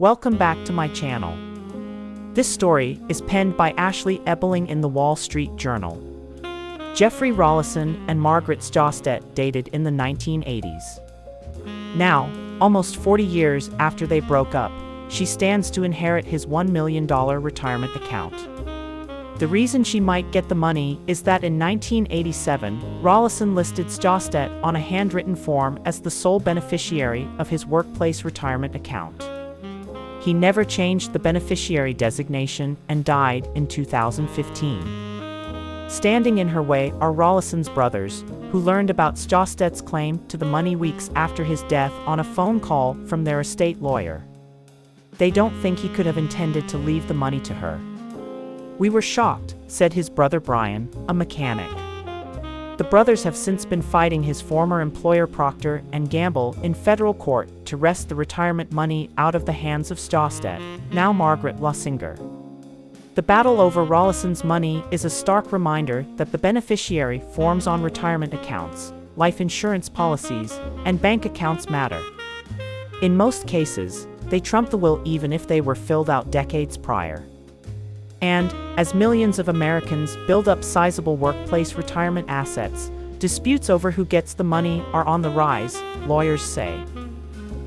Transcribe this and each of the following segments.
Welcome back to my channel. This story is penned by Ashley Ebeling in the Wall Street Journal. Jeffrey Rollason and Margaret Sjostet dated in the 1980s. Now, almost 40 years after they broke up, she stands to inherit his $1 million retirement account. The reason she might get the money is that in 1987, Rollason listed Sjostet on a handwritten form as the sole beneficiary of his workplace retirement account. He never changed the beneficiary designation and died in 2015. Standing in her way are Rollason's brothers, who learned about Sjostet's claim to the money weeks after his death on a phone call from their estate lawyer. They don't think he could have intended to leave the money to her. "We were shocked," said his brother Brian, a mechanic. The brothers have since been fighting his former employer Procter & Gamble in federal court to wrest the retirement money out of the hands of Sjostet, now Margaret Lossinger. The battle over Rollason's money is a stark reminder that the beneficiary forms on retirement accounts, life insurance policies, and bank accounts matter. In most cases, they trump the will even if they were filled out decades prior. And, as millions of Americans build up sizable workplace retirement assets, disputes over who gets the money are on the rise, lawyers say.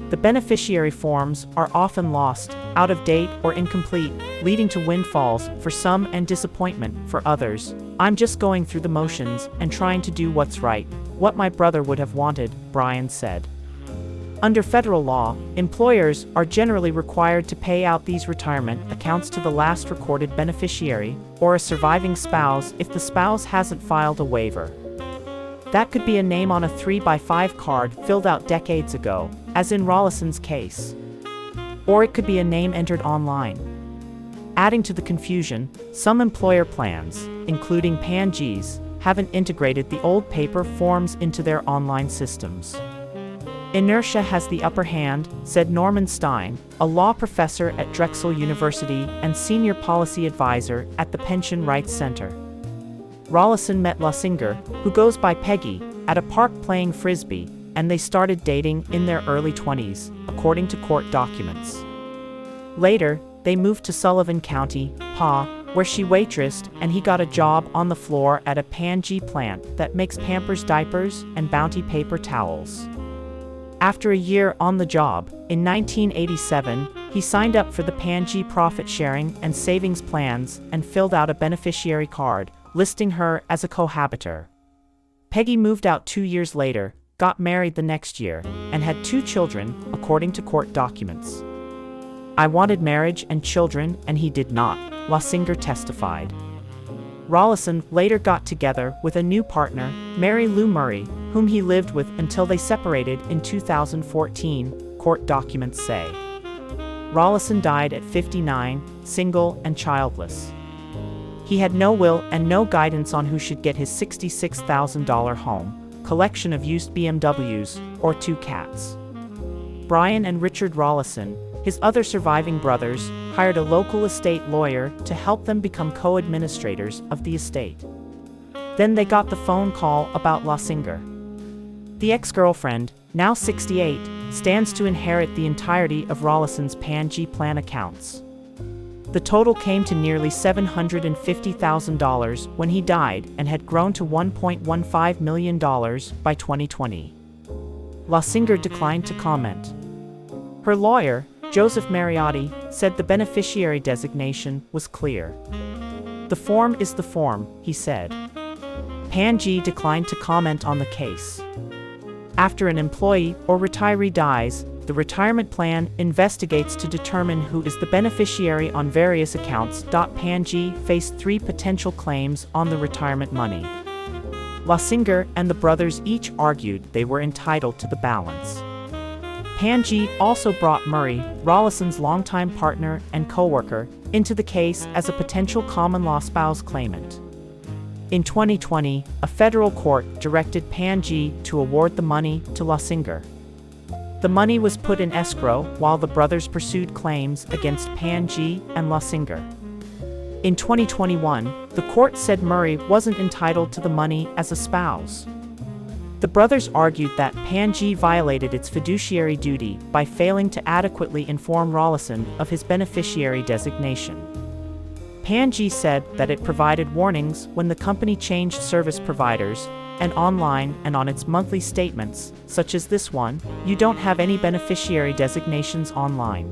The beneficiary forms are often lost, out of date, or incomplete, leading to windfalls for some and disappointment for others. "I'm just going through the motions and trying to do what's right, what my brother would have wanted," Brian said. Under federal law, employers are generally required to pay out these retirement accounts to the last recorded beneficiary, or a surviving spouse if the spouse hasn't filed a waiver. That could be a name on a 3x5 card filled out decades ago, as in Rollason's case. Or it could be a name entered online. Adding to the confusion, some employer plans, including P&G's, haven't integrated the old paper forms into their online systems. "Inertia has the upper hand," said Norman Stein, a law professor at Drexel University and senior policy advisor at the Pension Rights Center. Rollason met Lossinger, who goes by Peggy, at a park playing frisbee, and they started dating in their early 20s, according to court documents. Later, they moved to Sullivan County, PA, where she waitressed and he got a job on the floor at a P&G plant that makes Pampers diapers and Bounty paper towels. After a year on the job, in 1987, he signed up for the P&G profit-sharing and savings plans and filled out a beneficiary card, listing her as a cohabitor. Peggy moved out 2 years later, got married the next year, and had 2 children, according to court documents. "I wanted marriage and children, and he did not," Lossinger testified. Rollason later got together with a new partner, Mary Lou Murray, whom he lived with until they separated in 2014, court documents say. Rollason died at 59, single and childless. He had no will and no guidance on who should get his $66,000 home, collection of used BMWs, or 2 cats. Brian and Richard Rollason, his other surviving brothers, hired a local estate lawyer to help them become co-administrators of the estate. Then they got the phone call about Lossinger. The ex-girlfriend, now 68, stands to inherit the entirety of Rollason's P&G plan accounts. The total came to nearly $750,000 when he died and had grown to $1.15 million by 2020. Lossinger declined to comment. Her lawyer, Joseph Mariotti, said the beneficiary designation was clear. "The form is the form," he said. P&G declined to comment on the case. After an employee or retiree dies, the retirement plan investigates to determine who is the beneficiary on various accounts. P&G faced 3 potential claims on the retirement money. Lossinger and the brothers each argued they were entitled to the balance. P&G also brought Murray, Rollason's longtime partner and co-worker, into the case as a potential common-law spouse claimant. In 2020, a federal court directed P&G to award the money to Lossinger. The money was put in escrow while the brothers pursued claims against P&G and Lossinger. In 2021, the court said Murray wasn't entitled to the money as a spouse. The brothers argued that P&G violated its fiduciary duty by failing to adequately inform Rollason of his beneficiary designation. P&G said that it provided warnings when the company changed service providers, and online and on its monthly statements, such as this one, you don't have any beneficiary designations online.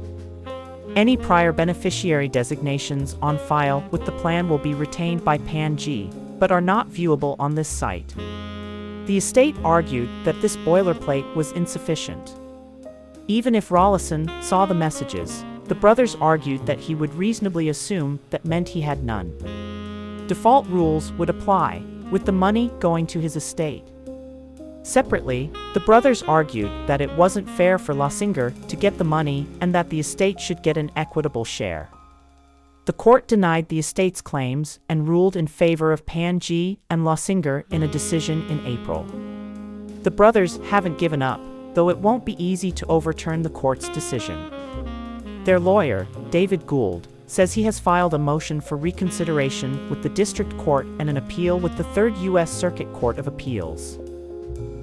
Any prior beneficiary designations on file with the plan will be retained by P&G, but are not viewable on this site. The estate argued that this boilerplate was insufficient. Even if Rollason saw the messages, the brothers argued that he would reasonably assume that meant he had none. Default rules would apply, with the money going to his estate. Separately, the brothers argued that it wasn't fair for Lossinger to get the money and that the estate should get an equitable share. The court denied the estate's claims and ruled in favor of P&G and Lossinger in a decision in April. The brothers haven't given up, though it won't be easy to overturn the court's decision. Their lawyer, David Gould, says he has filed a motion for reconsideration with the district court and an appeal with the Third U.S. Circuit Court of Appeals.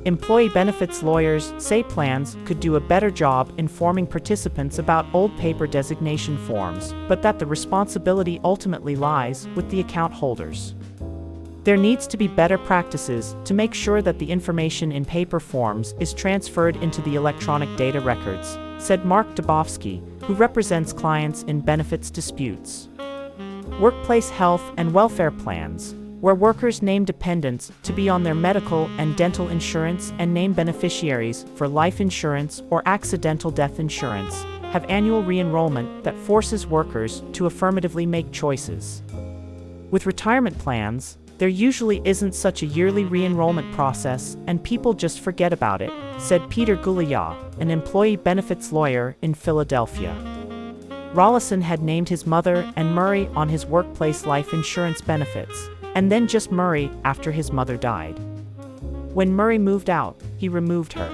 Employee benefits lawyers say plans could do a better job informing participants about old paper designation forms, but that the responsibility ultimately lies with the account holders. There needs to be better practices to make sure that the information in paper forms is transferred into the electronic data records, said Mark Dubofsky, who represents clients in benefits disputes. Workplace health and welfare plans, where workers name dependents to be on their medical and dental insurance and name beneficiaries for life insurance or accidental death insurance, have annual re-enrollment that forces workers to affirmatively make choices. With retirement plans, there usually isn't such a yearly re-enrollment process and people just forget about it, said Peter Gouliat, an employee benefits lawyer in Philadelphia. Rollason had named his mother and Murray on his workplace life insurance benefits, and then just Murray after his mother died. When Murray moved out, he removed her.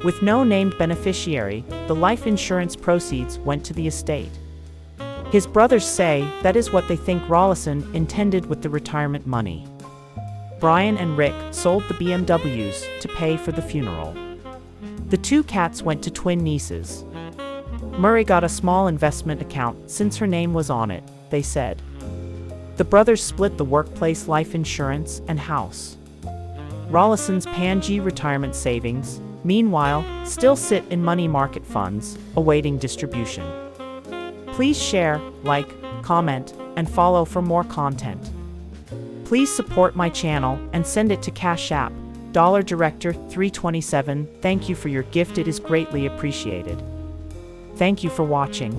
With no named beneficiary, the life insurance proceeds went to the estate. His brothers say that is what they think Rollason intended with the retirement money. Brian and Rick sold the BMWs to pay for the funeral. The two cats went to twin nieces. Murray got a small investment account since her name was on it, they said. The brothers split the workplace life insurance and house. Rollason's P&G retirement savings, meanwhile, still sit in money market funds, awaiting distribution. Please share, like, comment, and follow for more content. Please support my channel and send it to Cash App, Dollar Director 327. Thank you for your gift, it is greatly appreciated. Thank you for watching.